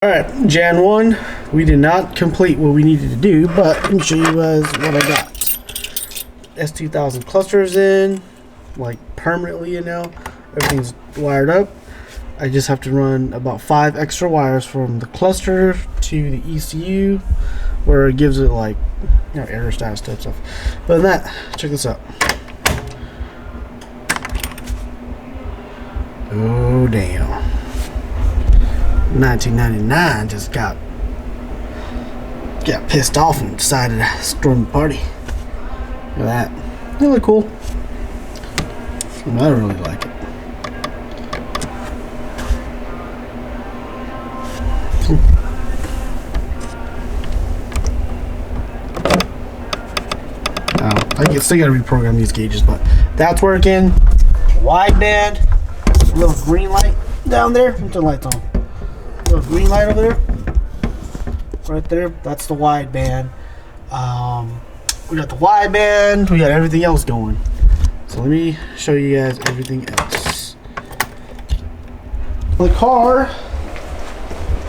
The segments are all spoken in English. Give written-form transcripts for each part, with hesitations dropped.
Alright, Jan 1, we did not complete what we needed to do, but let me show you guys what I got. S2000 clusters in, like permanently now. Everything's wired up. I just have to run about 5 extra wires from the cluster to the ECU, where it gives it like, error status type stuff. But than that, check this out. Oh damn. 1999 just got pissed off and decided to storm the party. Look at that. Really cool. I really like it. I still gotta reprogram these gauges, but that's working. Wideband. Little green light down there. Put the lights on. Little green light over there, right there. That's the wideband. We got the wideband. We got everything else going. So let me show you guys everything else. The car.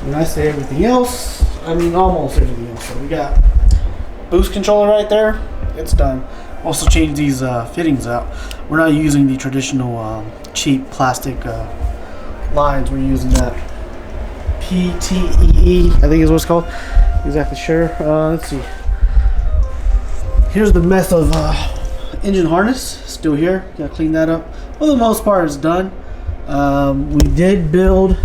When I say everything else, I mean almost everything else. So we got boost controller right there. It's done. Also changed these fittings out. We're not using the traditional cheap plastic lines. We're using that PTEE, I think is what it's called. Exactly sure. Let's see. Here's the mess of engine harness. Still here. Gotta clean that up. For the most part, it's done. We did build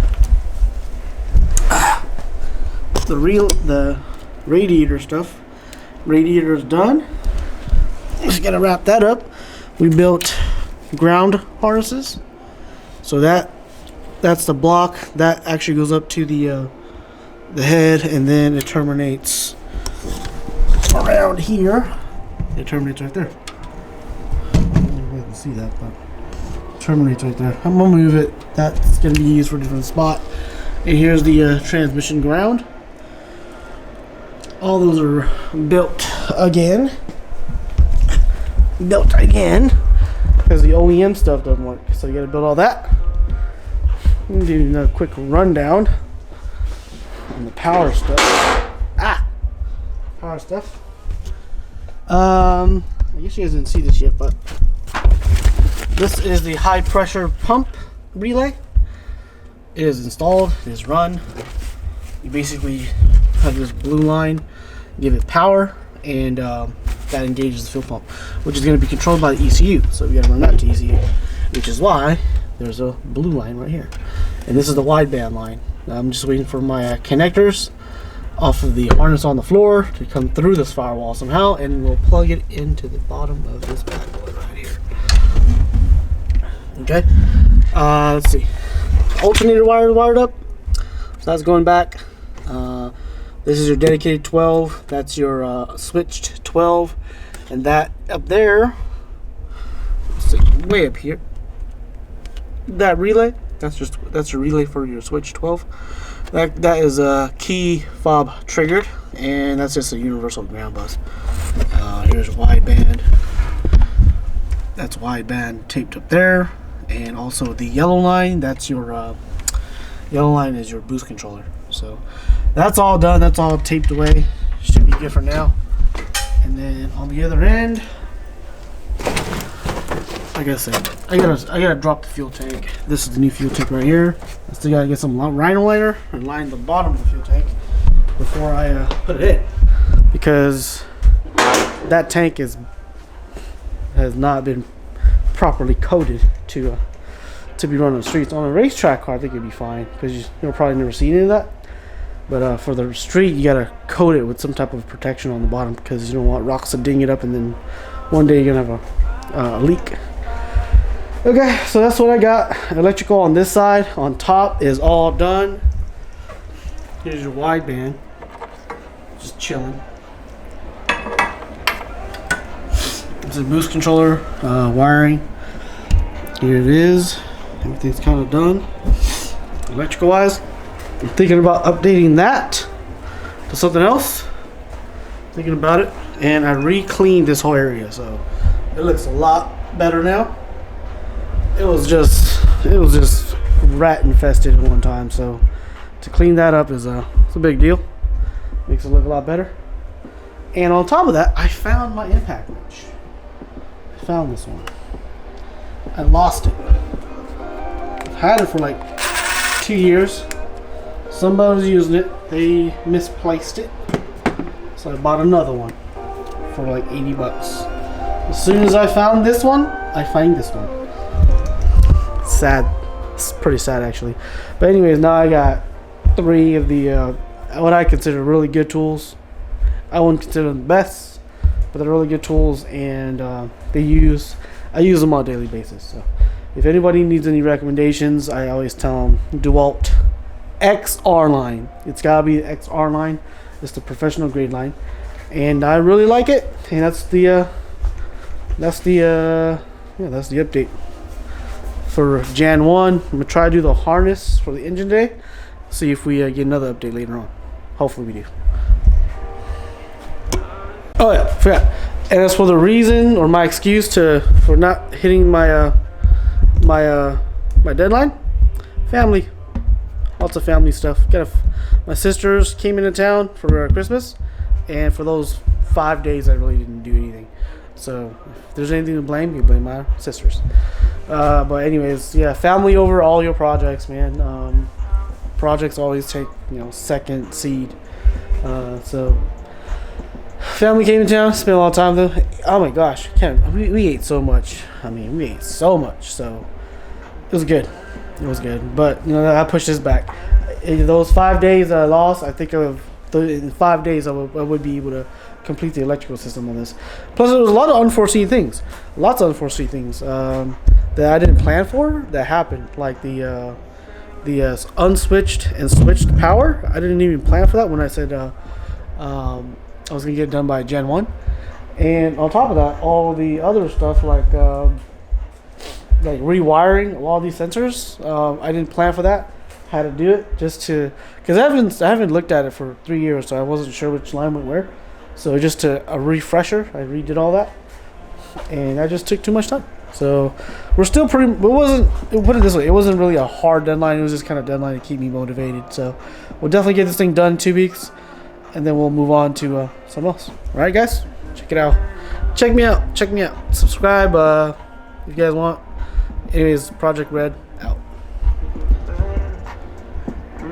the radiator stuff. Radiator is done. Just gotta wrap that up. We built ground harnesses. So that's the block that actually goes up to the head, and then it terminates around here. It terminates right there. I don't know if you can see that, but it terminates right there. I'm gonna move it. That's gonna be used for a different spot. And here's the transmission ground. All those are built again. Because the OEM stuff doesn't work. So you gotta build all that. I'm gonna do a quick rundown on the power stuff. Power stuff. I guess you guys didn't see this yet, but this is the high pressure pump relay. It is installed, it is run. You basically have this blue line, give it power, and that engages the fuel pump, which is going to be controlled by the ECU. So we got to run that to ECU, which is why there's a blue line right here. And this is the wideband line. I'm just waiting for my connectors off of the harness on the floor to come through this firewall somehow, and we'll plug it into the bottom of this bad boy right here. Okay. Let's see. Alternator wire wired up. So that's going back. This is your dedicated 12. That's your switched 12, and that up there, way up here. That relay. That's your relay for your switch 12. That is a key fob triggered, and that's just a universal ground bus. Here's wideband. That's wideband taped up there, and also the yellow line. That's your yellow line is your boost controller. So that's all done. That's all taped away. Should be good for now. And then on the other end, like I said, I gotta drop the fuel tank. This is the new fuel tank right here. I still gotta get some Rhino liner and line the bottom of the fuel tank before I put it in, because that tank has not been properly coated to be run on the streets. On a racetrack car, I think it'd be fine, because you'll probably never see any of that. But for the street, you gotta coat it with some type of protection on the bottom, because you don't want rocks to ding it up, and then one day you're gonna have a leak. Okay, so that's what I got. Electrical on this side. On top is all done. Here's your wideband, just chilling. This is boost controller wiring. Here it is. Everything's kind of done electrical wise. I'm thinking about updating that to something else. Thinking about it, and I re-cleaned this whole area, so it looks a lot better now. It was just rat infested at one time, so to clean that up is it's a big deal. Makes it look a lot better. And on top of that, I found my impact wrench. I found this one. I lost it. I've had it for like 2 years. Somebody was using it. They misplaced it. So I bought another one for like 80 bucks. As soon as I found this one, I find this one. Sad. It's pretty sad actually. But anyways, now I got 3 of the what I consider really good tools. I wouldn't consider them the best, but they're really good tools, and I use them on a daily basis. So if anybody needs any recommendations, I always tell them DeWalt XR line. It's gotta be the XR line. It's the professional grade line, and I really like it. And that's the update for Jan 1. I'm gonna try to do the harness for the engine day. See if we get another update later on. Hopefully we do. Oh yeah, forgot. And as for the reason or my excuse for not hitting my my deadline, family. Lots of family stuff. My sisters came into town for Christmas, and for those 5 days I really didn't do anything. So if there's anything to blame, you blame my sisters. But anyways, yeah, family over all your projects, man. Projects always take second seed. So family came in town, spent a lot of time with them. Oh my gosh, we ate so much. I mean, we ate so much. So it was good. It was good. But I pushed this back. In those 5 days that I lost, I think in 5 days I would be able to complete the electrical system on this. Plus, there was a lot of unforeseen things. Lots of unforeseen things that I didn't plan for that happened, like the unswitched and switched power. I didn't even plan for that when I said I was gonna get it done by Gen 1. And on top of that, all the other stuff like rewiring a lot of these sensors. I didn't plan for that. Had to do it because I haven't looked at it for 3 years, so I wasn't sure which line went where. So just a refresher, I redid all that, and that just took too much time. So we're still pretty. Put it this way, it wasn't really a hard deadline. It was just kind of deadline to keep me motivated. So we'll definitely get this thing done in 2 weeks, and then we'll move on to something else. All right, guys, check it out. Check me out. Subscribe if you guys want. Anyways, Project Red.